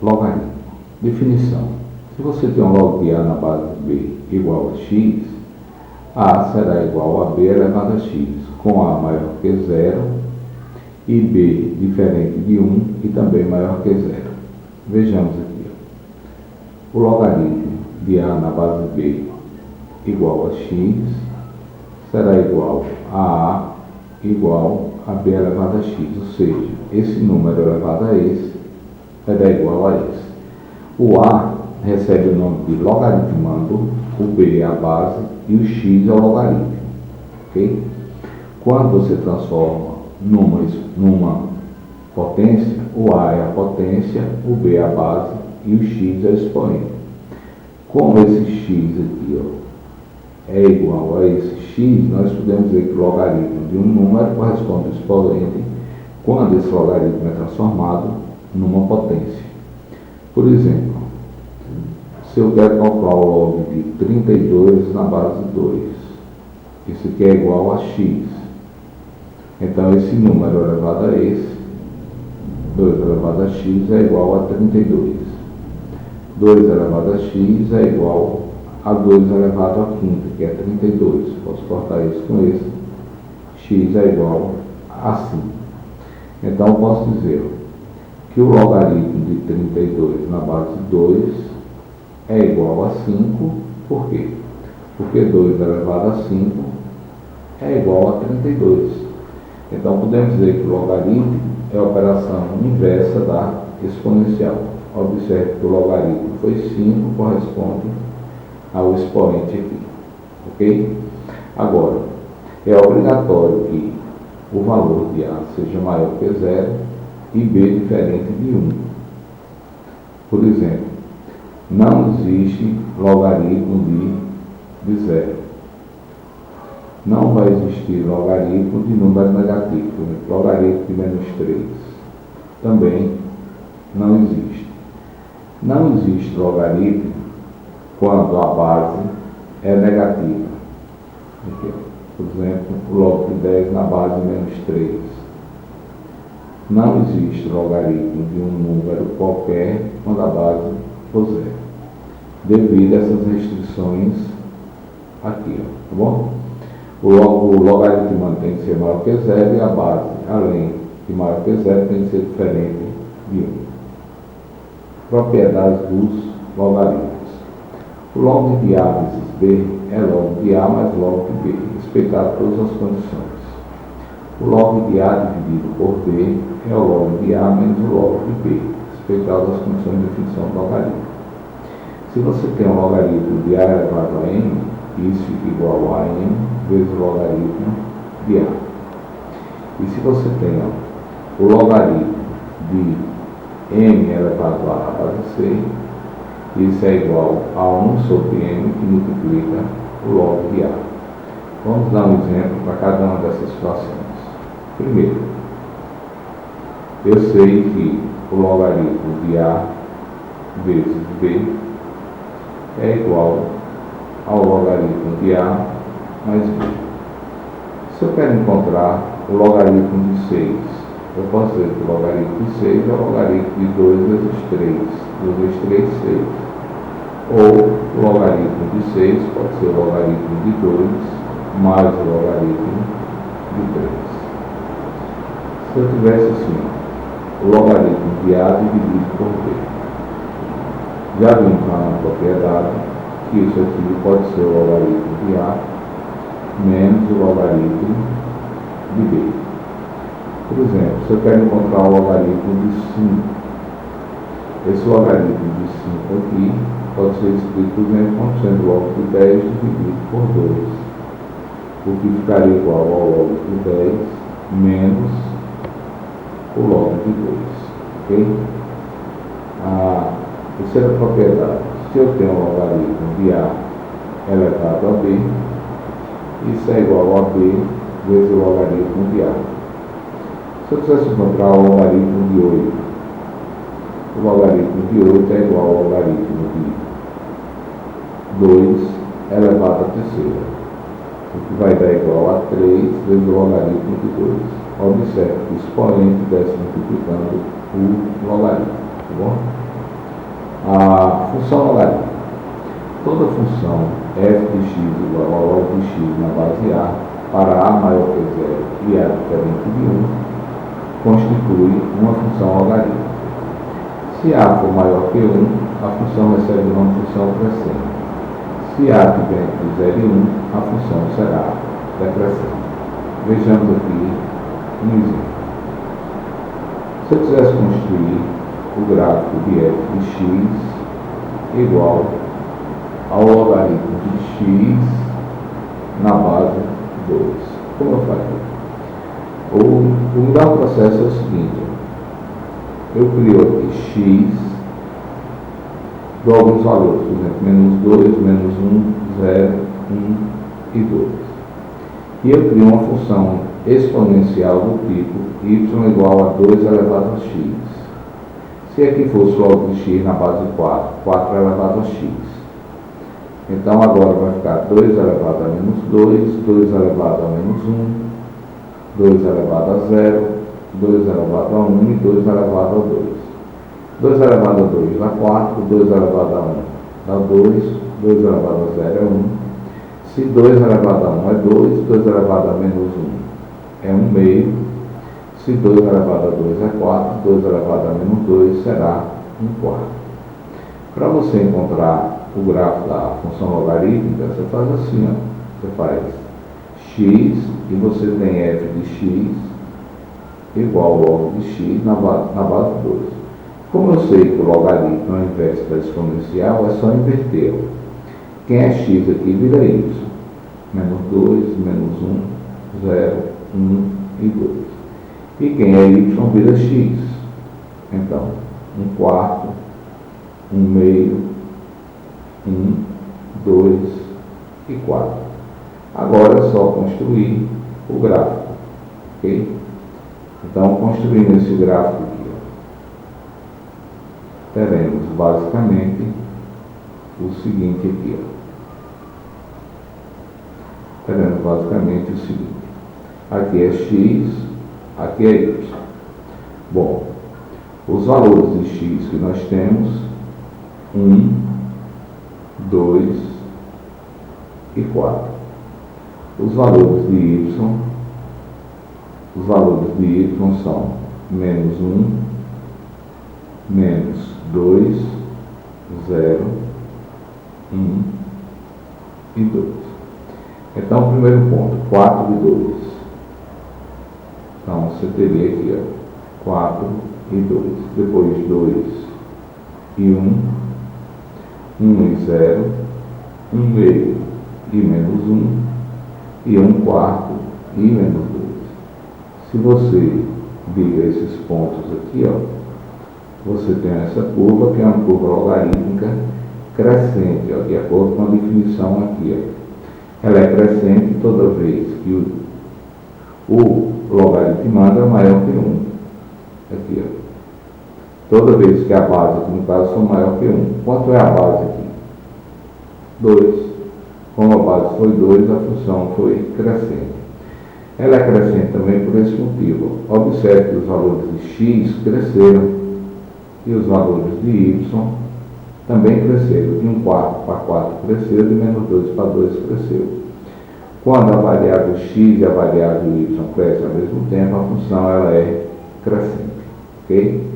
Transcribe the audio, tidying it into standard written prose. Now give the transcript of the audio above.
Logaritmo. Definição. Se você tem um log de A na base B igual a x, A será igual a B elevado a x, com A maior que zero e B diferente de 1 e também maior que zero. Vejamos aqui. O logaritmo de A na base B igual a x será igual a igual a B elevado a x, ou seja, esse número elevado a esse será igual a esse. O A recebe o nome de logaritmando, o B é a base e o x é o logaritmo. Okay? Quando você transforma numa potência, o A é a potência, o B é a base e o x é o expoente. Como esse x aqui é igual a esse x, nós podemos dizer que o logaritmo de um número corresponde ao expoente quando esse logaritmo é transformado numa potência. Por exemplo, se eu quero calcular o log de 32 na base 2, isso aqui é igual a x. Então, esse número elevado a esse, 2 elevado a x, é igual a 32. 2 elevado a x é igual a 2 elevado a quinta, que é 32. Posso cortar isso com esse. X é igual a 5. Então, posso dizer que o logaritmo de 32 na base 2 é igual a 5. Por quê? Porque 2 elevado a 5 é igual a 32. Então, podemos dizer que o logaritmo é a operação inversa da exponencial. Observe que o logaritmo foi 5, corresponde ao expoente aqui. Ok? Agora, é obrigatório que o valor de A seja maior que 0 e B diferente de 1. Por exemplo, não existe logaritmo de 0. Não vai existir logaritmo de número negativo. Por exemplo, logaritmo de menos 3. Também não existe. Não existe logaritmo quando a base é negativa. Aqui, por exemplo, o log de 10 na base menos 3. Não existe logaritmo de um número qualquer quando a base for 0, devido a essas restrições aqui, tá bom? O logaritmo tem que ser maior que 0 e a base, além de maior que 0, tem que ser diferente de 1. Propriedades dos logaritmos. O log de A vezes B é log de A mais log de B, respeitado todas as condições. O log de A dividido por B é o log de A menos o log de B, respeitado as condições de definição do logaritmo. Se você tem um logaritmo de A elevado a n, isso fica igual a n vezes o logaritmo de A. E se você tem o logaritmo de m elevado a base c, isso é igual a 1 sobre m, que multiplica o log de A. Vamos dar um exemplo para cada uma dessas situações. Primeiro, eu sei que o logaritmo de A vezes B é igual ao logaritmo de A mais B. Se eu quero encontrar o logaritmo de 6, eu posso dizer que o logaritmo de 6 é o logaritmo de 2 vezes 3. 2 vezes 3, 6. Ou o logaritmo de 6 pode ser o logaritmo de 2 mais o logaritmo de 3. Se eu tivesse assim, o logaritmo de A dividido por B, já vimos lá na propriedade que isso aqui pode ser o logaritmo de A menos o logaritmo de B. Por exemplo, se eu quero encontrar o logaritmo de 5, esse logaritmo de 5 aqui pode ser escrito, por exemplo, como sendo o log de 10 dividido por 2, o que ficaria igual ao log de 10 menos o log de 2. Ok? A terceira propriedade. Se eu tenho um logaritmo de A elevado a B, isso é igual a B vezes o logaritmo de A. Se eu quisesse encontrar o logaritmo de 8, o logaritmo de 8 é igual ao logaritmo de 2 elevado à terceira, o que vai dar igual a 3 vezes o logaritmo de 2. Observe que o expoente desce multiplicando o logaritmo, tá bom? A função logarítmica. Toda função f de x igual a log de x na base a para a maior que 0 e a diferente de 1 constitui uma função logarítmica. Se a for maior que 1, a função recebe uma função crescente. Se a tiver entre 0 e 1, a função será decrescente. Vejamos aqui um exemplo. Se eu quisesse construir o gráfico de f de x igual ao logaritmo de x na base 2, como eu faria? O melhor processo é o seguinte: eu crio aqui x, dou alguns valores, por exemplo, menos 2, menos 1, 0, 1 e 2. E eu crio uma função exponencial do tipo y igual a 2 elevado a x. Se aqui fosse log de x na base 4, 4 elevado a x. Então agora vai ficar 2 elevado a menos 2, 2 elevado a menos 1, 2 elevado a 0, 2 elevado a 1 e 2 elevado a 2. 2 elevado a 2 dá 4, 2 elevado a 1 dá 2, 2 elevado a 0 é 1. Se 2 elevado a 1 é 2, 2 elevado a menos 1 é 1 meio. Se 2 elevado a 2 é 4, 2 elevado a menos 2 será 1 quarto. Para você encontrar o gráfico da função logarítmica, você faz assim, ó. Você faz x e você tem f de x igual ao log de x na base 2. Como eu sei que o logaritmo é o inverso da exponencial, é só inverter. Quem é x aqui vira y. Menos 2, menos 1, 0, 1 e 2. E quem é y vira x. Então, 1 quarto, 1 meio, 1, 2 e 4. Agora é só construir o gráfico. Ok? Então, construindo esse gráfico aqui, teremos basicamente o seguinte aqui. Teremos basicamente o seguinte. Aqui é x, aqui é y. Bom, os valores de x que nós temos, 1, 2 e 4. Os valores de y são menos 1, menos 2, 0, 1 e 2. Então, primeiro ponto, 4 e 2. Então, você teria aqui, ó, 4 e 2. Depois, 2 e 1, 1 e 0, 1 meio e menos 1, e 1 quarto e menos 2. Se você liga esses pontos aqui, ó, você tem essa curva, que é uma curva logarítmica crescente, ó, de acordo com a definição aqui. Ó. Ela é crescente toda vez que o logaritmado é maior que 1. Aqui, ó. Toda vez que a base, aqui no caso, for maior que 1. Quanto é a base aqui? 2. Como a base foi 2, a função foi crescente. Ela é crescente também por esse motivo. Observe que os valores de x cresceram e os valores de y também cresceram. De 1 quarto para 4 cresceu, de menos 2 para 2 cresceu. Quando a variável x e a variável y crescem ao mesmo tempo, a função ela é crescente. Ok?